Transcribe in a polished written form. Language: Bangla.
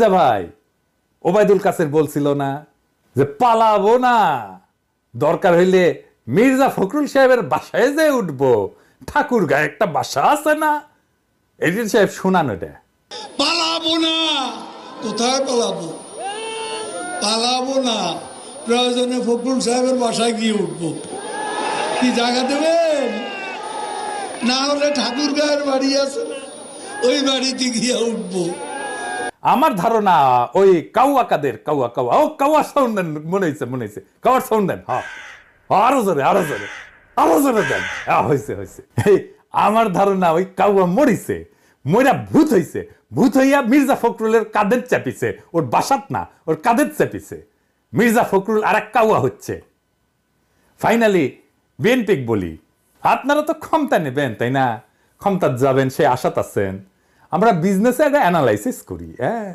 যা ভাই ওবায়দুল কাসের বলছিল না যে পালাবো না, দরকার হইলে মির্জা ফখরুল সাহেবের বাসায় যে উঠবো, ঠাকুর গায়ে একটা বাসা আছে না। এডিটর সাহেব শোনান এটা। পালাবো না, কোথায় পালাবো? পালাবো না, প্রয়োজনে ফখরুল সাহেবের বাসায় গিয়ে উঠবো। কি জায়গা দেবেন? না হলে ঠাকুর গায়ের বাড়ি আছে না, ওই বাড়িতে গিয়ে উঠবো। আমার ধারণা ওই কাউয়া কাদের কাউয়া কাউয়া ও কাউয়া সাউন্ড দেন, মনে হয়েছে কাউয়ার সাউন্ড দেন। হ্যাঁ আরো জোরে দেন। হয়েছে এই আমার ধারণা ওই কাউয়া মরিছে, মইরা ভূত হইছে, ভূত হইয়া মির্জা ফখরুলের কাদের চাপিছে, ওর বাসাত না, ওর কাদের চাপিছে। মির্জা ফখরুল আর এক কাউয়া হচ্ছে। ফাইনালি বিএনপি বলি, আপনারা তো ক্ষমতা নেবেন তাই না, ক্ষমতা যাবেন সে আশাত আছেন। আমরা বিজনেসে একটা অ্যানালাইসিস করি, হ্যাঁ